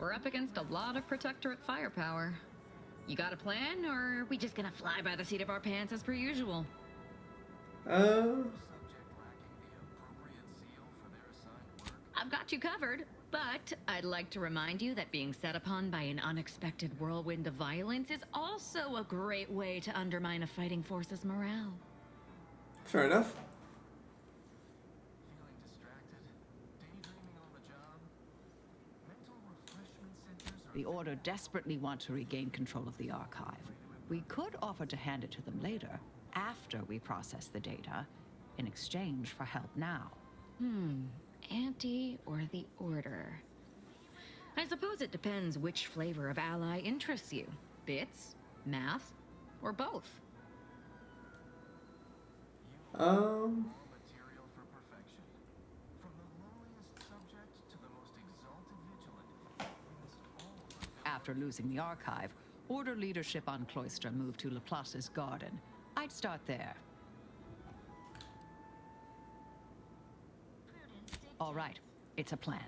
We're up against a lot of Protectorate firepower. You got a plan, or are we just gonna fly by the seat of our pants as per usual? I've got you covered, but I'd like to remind you that being set upon by an unexpected whirlwind of violence is also a great way to undermine a fighting force's morale. Fair enough. The Order desperately want to regain control of the archive. We could offer to hand it to them later, after we process the data, in exchange for help now. Anti or the Order? I suppose it depends which flavor of ally interests you. Bits, math, or both. After losing the archive, Order leadership on Cloister moved to Laplace's garden. I'd start there. All right, it's a plan.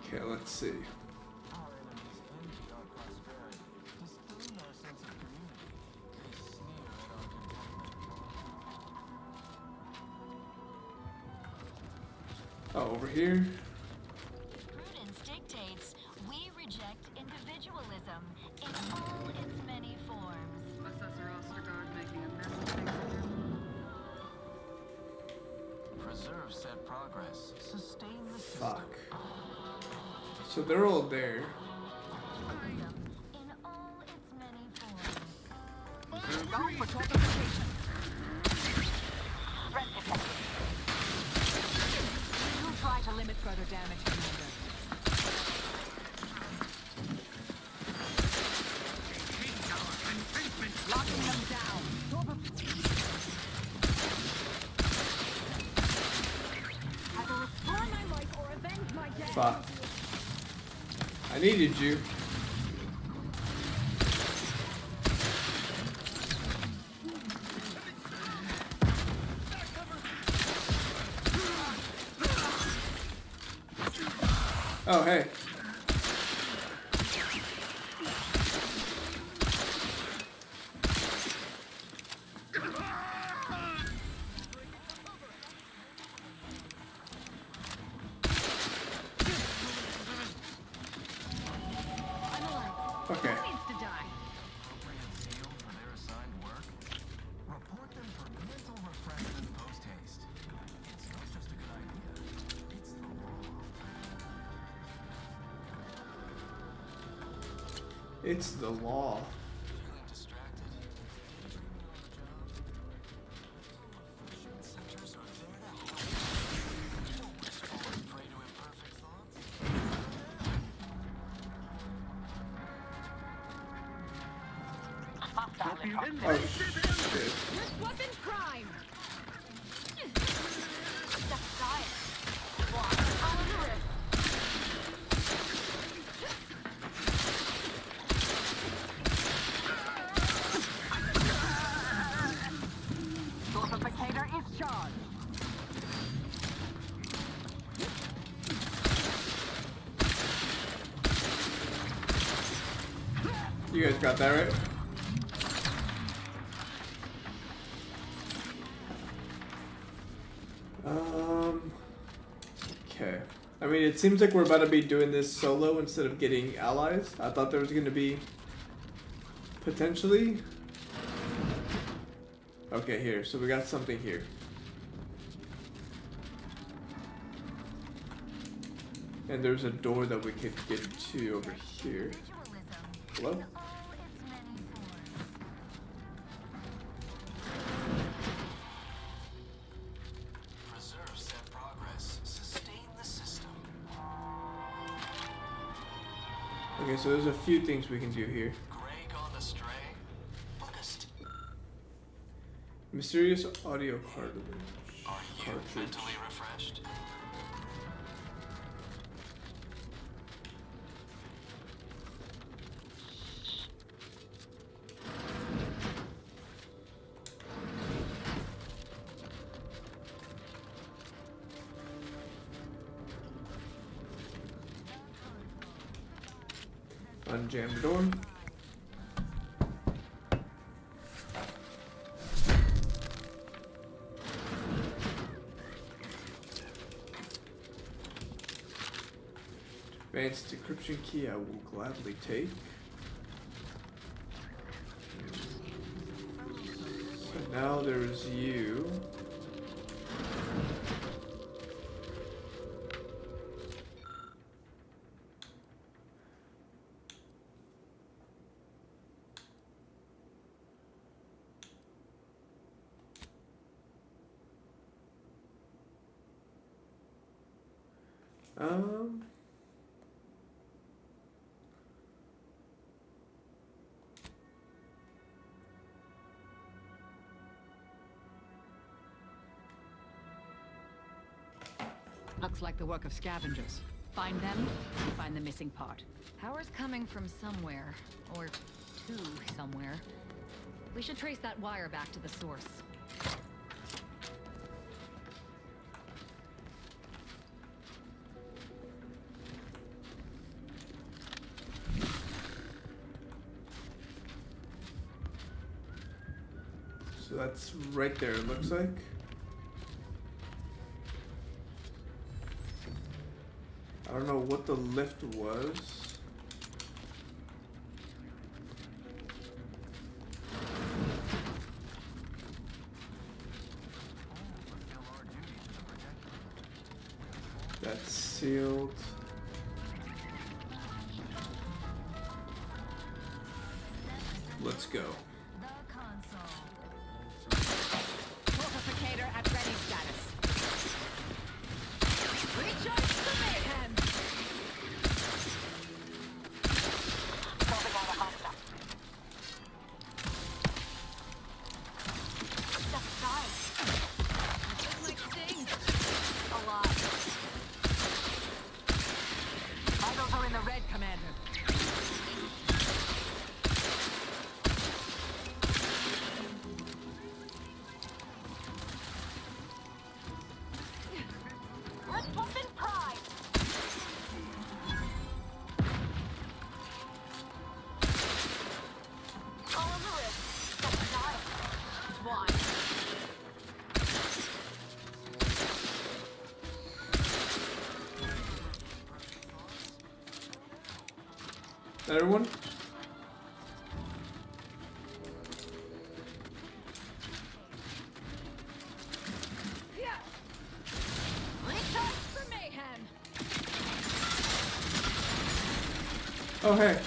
Okay, let's see. Oh, over here. Prudence dictates we reject individualism in all its many forms. Assessor Ostergaard making a mess of things again. Preserve said progress. Sustain the system. Fuck. So they're all there. Freedom in all its many forms. Go for teleportation. Threat detected. We'll try to limit further damage from the locking them down. Either restore my life or avenge my death. Fuck. I needed you. Oh, hey. Okay. It's the law. Oh, shit. Weapon prime. Fortificator is charged. You guys got that right? Okay. I mean, it seems like we're about to be doing this solo instead of getting allies. I thought there was going to be potentially. Okay, here. So we got something here. And there's a door that we could get to over here. Hello? Preserve said progress. Sustain the system. Okay, so there's a few things we can do here. Greg on the stray. Focused. Mysterious audio cartridge. Are you mentally refreshed? Unjam the door. Advanced decryption key I will gladly take. So now there's you. Looks like the work of scavengers. Find them, and find the missing part. Power's coming from somewhere, or to somewhere. We should trace that wire back to the source. So that's right there, it looks like. I don't know what the lift was. That's sealed. Let's go. The console. Fortificator at ready status. Rejoice the mayhem! Vitals are in the red, Commander. Let's pump in pride. All of the risk. That's diet. Why? Everyone? Recharge for mayhem! Oh, hey.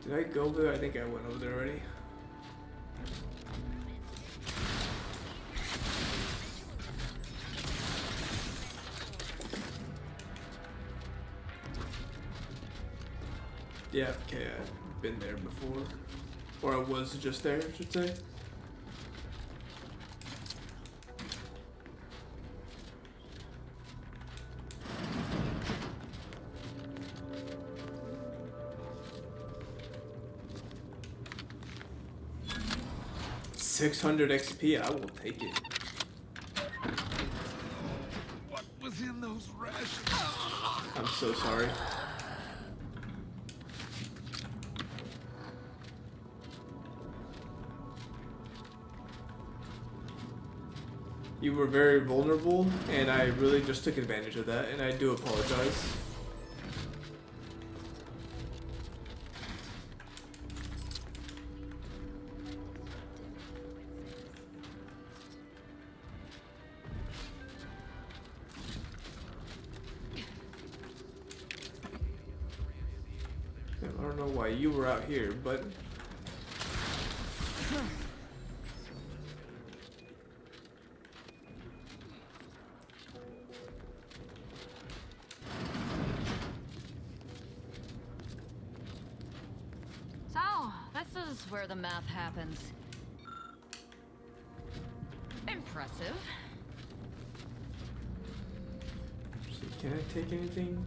Did I go over there? I think I went over there already. Yeah, okay, I've been there before. Or I was just there, I should say. $600 XP, I will take it. What was in those rations? I'm so sorry. You were very vulnerable, and I really just took advantage of that, and I do apologize. I don't know why you were out here, but is where the math happens. Impressive. So can I take anything?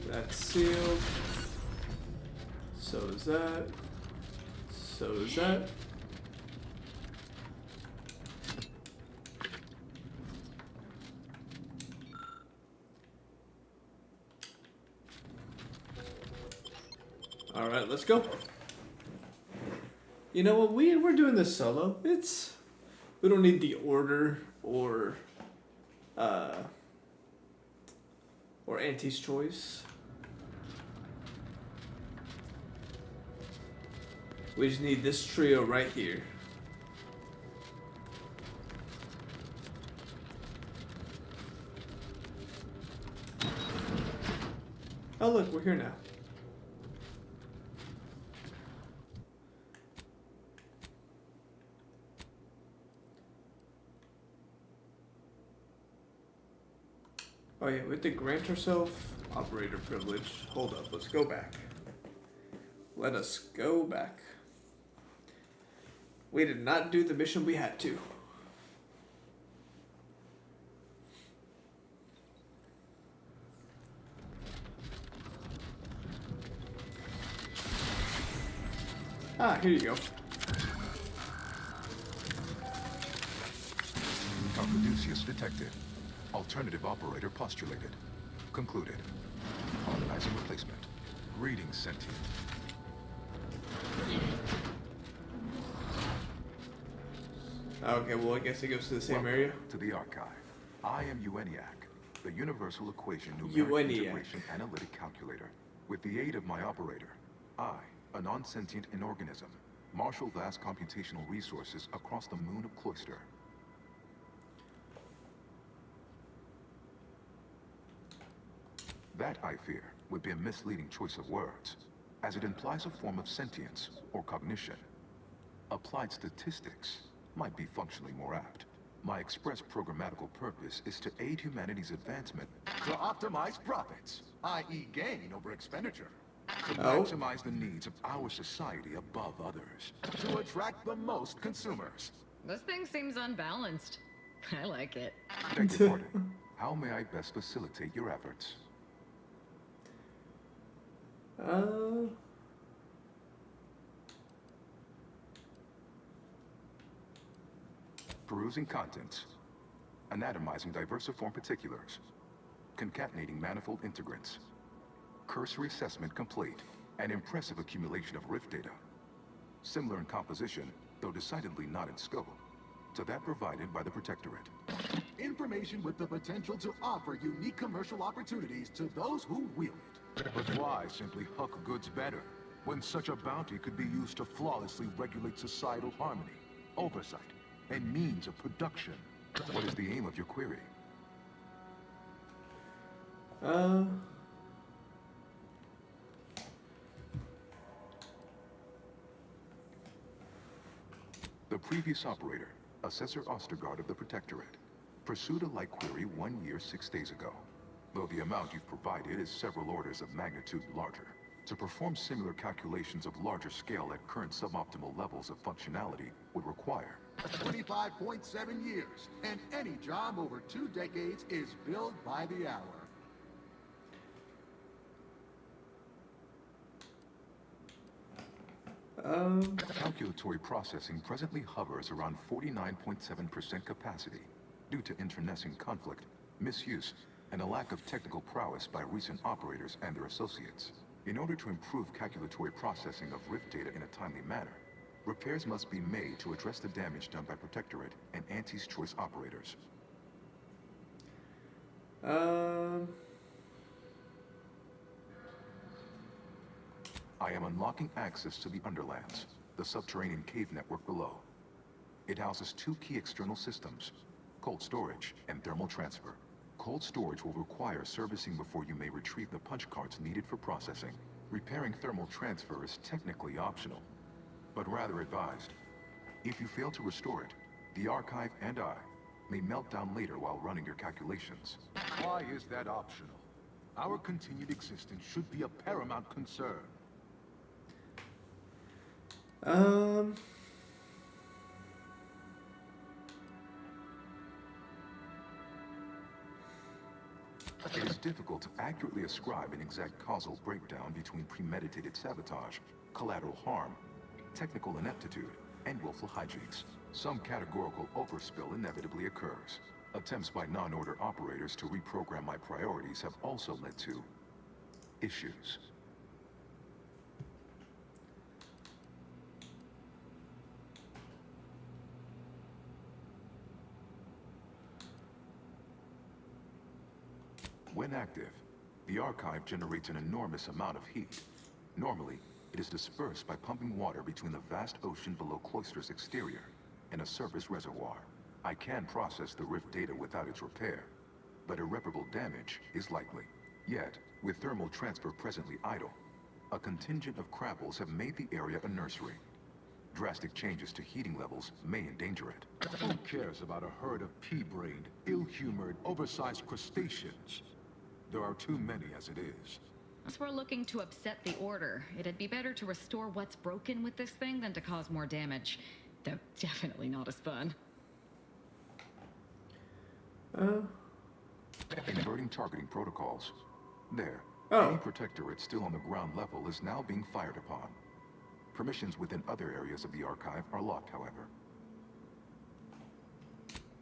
That's sealed. So is that. So is that. All right, let's go. You know what? We're doing this solo. We don't need the order or Auntie's choice. We just need this trio right here. Oh look, we're here now. Oh yeah, we have to grant ourselves operator privilege. Hold up, let's go back. Let us go back. We did not do the mission we had to. Ah, here you go. Caduceus detected. Alternative operator postulated. Concluded. Organizing replacement. Greetings, sentient. Okay, well I guess it goes to the same Welcome area. to the archive. I am U.E.N.I.A.C, the Universal Equation Numeric U.E.N.I.A.C. Integration Analytic Calculator. With the aid of my operator, I, a non-sentient inorganism, marshal vast computational resources across the moon of Cloister. That, I fear, would be a misleading choice of words, as it implies a form of sentience or cognition. Applied statistics might be functionally more apt. My express programmatical purpose is to aid humanity's advancement to optimize profits, i.e. gain over expenditure. To maximize the needs of our society above others. To attract the most consumers. This thing seems unbalanced. I like it. Beg your pardon. How may I best facilitate your efforts? Perusing contents. Anatomizing diversiform particulars. Concatenating manifold integrants. Cursory assessment complete. An impressive accumulation of rift data. Similar in composition, though decidedly not in scope, to that provided by the Protectorate. Information with the potential to offer unique commercial opportunities to those who wield it. But why simply huck goods better, when such a bounty could be used to flawlessly regulate societal harmony, oversight, and means of production? What is the aim of your query? The previous operator, Assessor Ostergaard of the Protectorate, pursued a like query 1 year, 6 days ago. Though the amount you've provided is several orders of magnitude larger. To perform similar calculations of larger scale at current suboptimal levels of functionality would require 25.7 years, and any job over 2 decades is billed by the hour. Calculatory processing presently hovers around 49.7% capacity due to internecine conflict, misuse, and a lack of technical prowess by recent operators and their associates. In order to improve calculatory processing of rift data in a timely manner, repairs must be made to address the damage done by Protectorate and Auntie's Choice operators. I am unlocking access to the Underlands, the subterranean cave network below. It houses 2 key external systems, cold storage and thermal transfer. Cold storage will require servicing before you may retrieve the punch cards needed for processing. Repairing thermal transfer is technically optional, but rather advised. If you fail to restore it, the Archive and I may melt down later while running your calculations. Why is that optional? Our continued existence should be a paramount concern. It is difficult to accurately ascribe an exact causal breakdown between premeditated sabotage, collateral harm, technical ineptitude, and willful hijinks. Some categorical overspill inevitably occurs. Attempts by non-order operators to reprogram my priorities have also led to issues. When active, the archive generates an enormous amount of heat. Normally, it is dispersed by pumping water between the vast ocean below Cloister's exterior and a surface reservoir. I can process the rift data without its repair, but irreparable damage is likely. Yet, with thermal transfer presently idle, a contingent of crabbles have made the area a nursery. Drastic changes to heating levels may endanger it. Who cares about a herd of pea-brained, ill-humored, oversized crustaceans? There are too many as it is. As we're looking to upset the order, it'd be better to restore what's broken with this thing than to cause more damage. Though definitely not as fun. Inverting targeting protocols. There. Oh. Any protectorate still on the ground level is now being fired upon. Permissions within other areas of the archive are locked, however.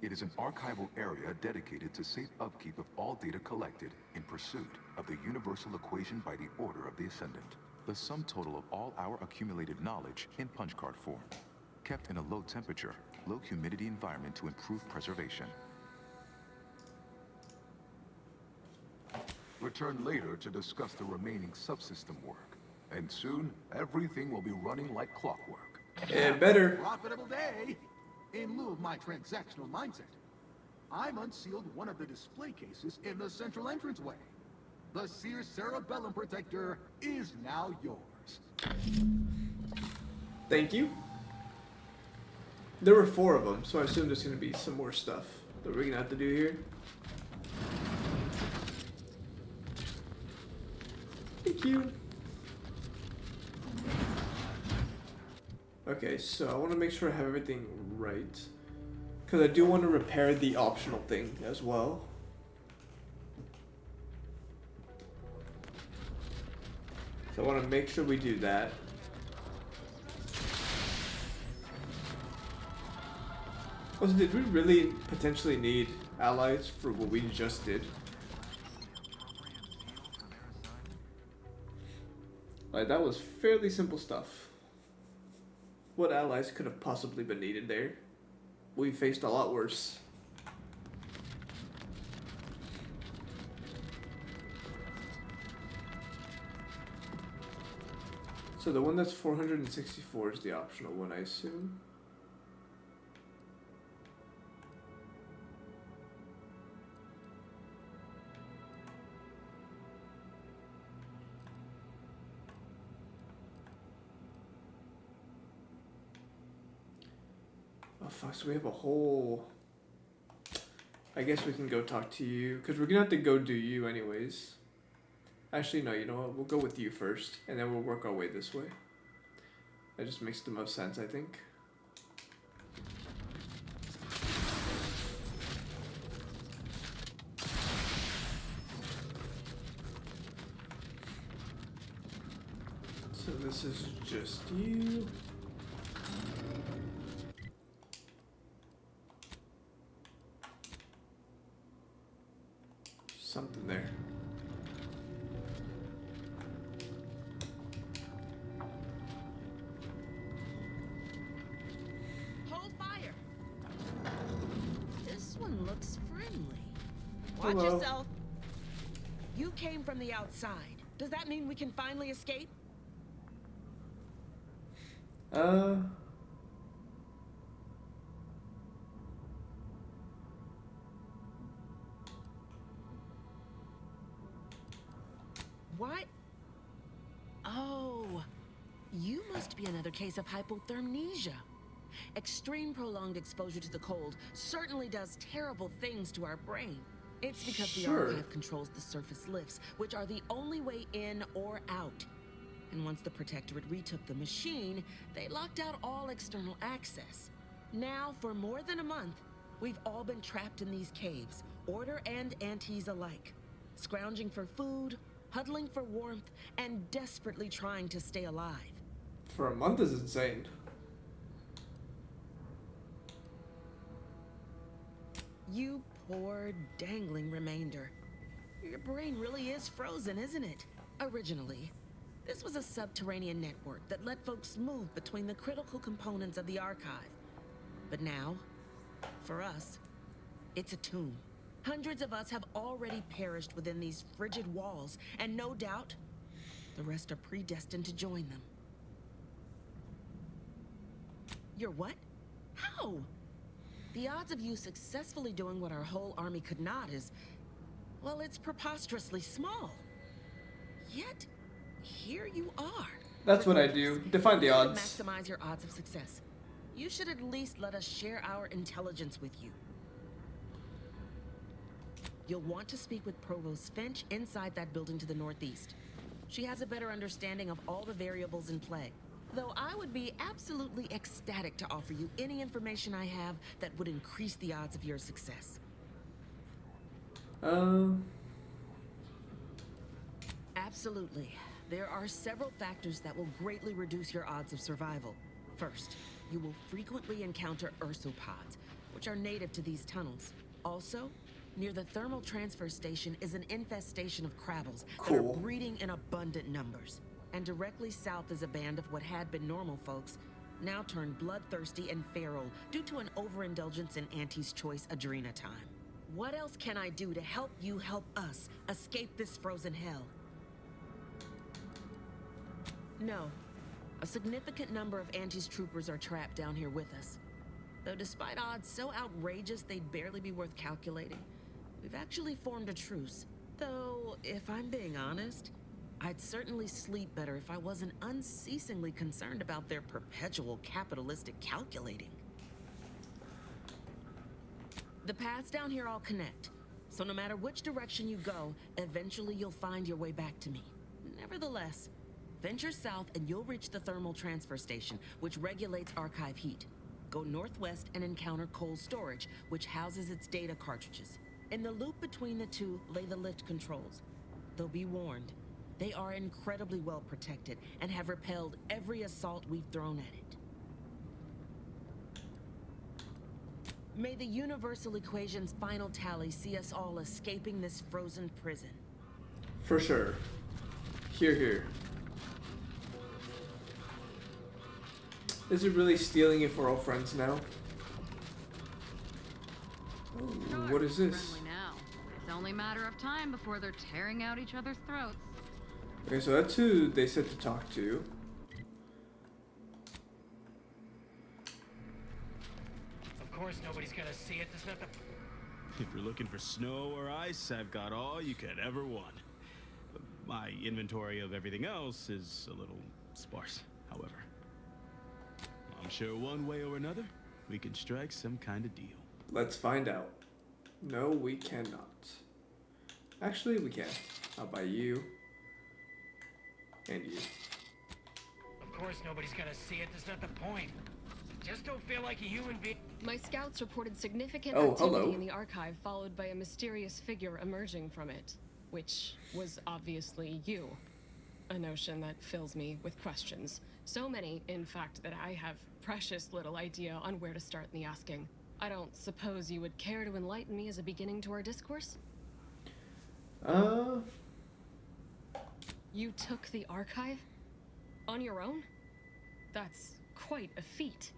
It is an archival area dedicated to safe upkeep of all data collected in pursuit of the universal equation by the Order of the Ascendant. The sum total of all our accumulated knowledge in punch card form, kept in a low temperature, low humidity environment to improve preservation. Return later to discuss the remaining subsystem work. And soon, everything will be running like clockwork. It better. Profitable day! In lieu of my transactional mindset, I'm unsealed one of the display cases in the central entranceway. The Seer Cerebellum Protector is now yours. Thank you. There were 4 of them, so I assume there's going to be some more stuff that we're going to have to do here. Thank you. Okay, so I want to make sure I have everything right. Because I do want to repair the optional thing as well. So I want to make sure we do that. Also, did we really potentially need allies for what we just did? Like, that was fairly simple stuff. What allies could have possibly been needed there? We faced a lot worse. So the one that's 464 is the optional one, I assume. Oh fuck, so we have a whole... I guess we can go talk to you, because we're gonna have to go do you anyways. Actually, no, you know what, we'll go with you first, and then we'll work our way this way. That just makes the most sense, I think. So this is just you. Something there. Hold fire. This one looks friendly. Hello. Watch yourself. You came from the outside. Does that mean we can finally escape? What? Oh, you must be another case of hypothermia. Extreme prolonged exposure to the cold certainly does terrible things to our brain. It's because the Sure. Archive controls the surface lifts, which are the only way in or out. And once the Protectorate retook the machine, they locked out all external access. Now, for more than a month, we've all been trapped in these caves, Order and Antis alike, scrounging for food, huddling for warmth, and desperately trying to stay alive. For a month is insane. You poor, dangling remainder. Your brain really is frozen, isn't it? Originally, this was a subterranean network that let folks move between the critical components of the Archive. But now, for us, it's a tomb. Hundreds of us have already perished within these frigid walls, and no doubt, the rest are predestined to join them. You're what? How? The odds of you successfully doing what our whole army could not is, well, it's preposterously small. Yet, here you are. That's what I do. Define the odds. Maximize your odds of success. You should at least let us share our intelligence with you. You'll want to speak with Provost Finch inside that building to the northeast. She has a better understanding of all the variables in play. Though I would be absolutely ecstatic to offer you any information I have that would increase the odds of your success. Absolutely. There are several factors that will greatly reduce your odds of survival. First, you will frequently encounter ursopods, which are native to these tunnels. Also, near the thermal transfer station is an infestation of crabbles that are breeding in abundant numbers. And directly south is a band of what had been normal folks, now turned bloodthirsty and feral due to an overindulgence in Auntie's Choice Adrena time. What else can I do to help you help us escape this frozen hell? No. A significant number of Auntie's troopers are trapped down here with us. Though despite odds so outrageous they'd barely be worth calculating, we've actually formed a truce. Though, if I'm being honest, I'd certainly sleep better if I wasn't unceasingly concerned about their perpetual capitalistic calculating. The paths down here all connect, so no matter which direction you go, eventually you'll find your way back to me. Nevertheless, venture south and you'll reach the thermal transfer station, which regulates Archive heat. Go northwest and encounter cold storage, which houses its data cartridges. In the loop between the two lay the lift controls. Though be warned, they are incredibly well protected and have repelled every assault we've thrown at it. May the universal equation's final tally see us all escaping this frozen prison. For sure. Here, here. Is it really stealing it for all friends now? Ooh, what is this? Friendly now. It's only a matter of time before they're tearing out each other's throats. Okay, so that's who they said to talk to. Of course nobody's gonna see it. There's nothing. If you're looking for snow or ice, I've got all you could ever want. My inventory of everything else is a little sparse, however. I'm sure one way or another, we can strike some kind of deal. Let's find out. No, we cannot. Actually, we can. I'll buy you. And you. Of course nobody's gonna see it. There's not the point. Just don't feel like a human being. My scouts reported significant Oh, activity hello. in the Archive, followed by a mysterious figure emerging from it, which was obviously you. A notion that fills me with questions. So many, in fact, that I have precious little idea on where to start in the asking. I don't suppose you would care to enlighten me as a beginning to our discourse? You took the Archive? On your own? That's quite a feat.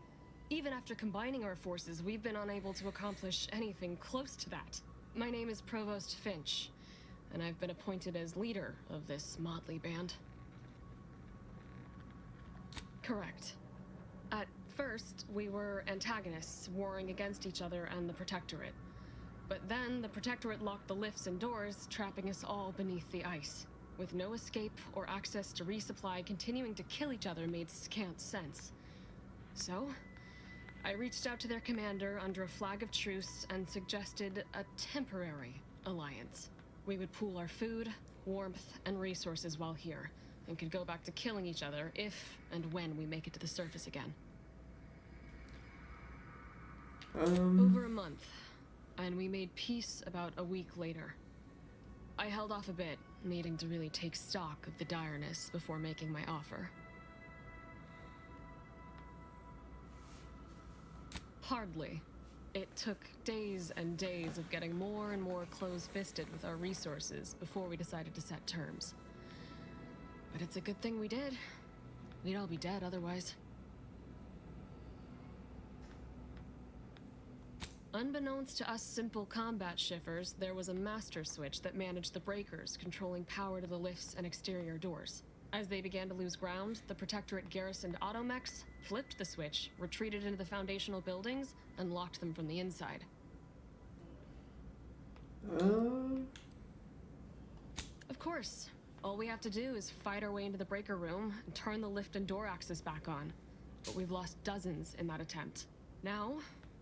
Even after combining our forces, we've been unable to accomplish anything close to that. My name is Provost Finch, and I've been appointed as leader of this motley band. Correct. At first, we were antagonists, warring against each other and the Protectorate. But then, the Protectorate locked the lifts and doors, trapping us all beneath the ice. With no escape or access to resupply, continuing to kill each other made scant sense. So, I reached out to their commander under a flag of truce and suggested a temporary alliance. We would pool our food, warmth, and resources while here, and could go back to killing each other if and when we make it to the surface again. Over a month, and we made peace about a week later. I held off a bit, needing to really take stock of the direness before making my offer. Hardly. It took days and days of getting more and more close-fisted with our resources before we decided to set terms. But it's a good thing we did. We'd all be dead otherwise. Unbeknownst to us simple combat shiffers, there was a master switch that managed the breakers, controlling power to the lifts and exterior doors. As they began to lose ground, the Protectorate garrisoned automechs, flipped the switch, retreated into the foundational buildings, and locked them from the inside. Of course, all we have to do is fight our way into the breaker room and turn the lift and door access back on. But we've lost dozens in that attempt. Now,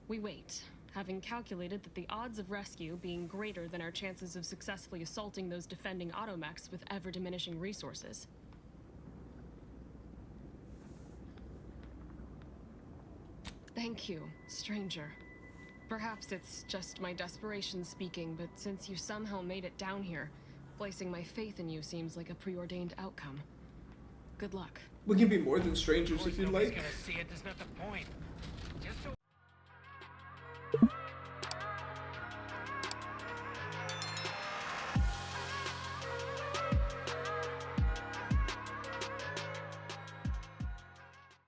we wait, having calculated that the odds of rescue being greater than our chances of successfully assaulting those defending automechs with ever-diminishing resources. Thank you, stranger. Perhaps it's just my desperation speaking, but since you somehow made it down here, placing my faith in you seems like a preordained outcome. Good luck. We can be more than strangers if you'd Nobody's like. gonna see it, there's not the point.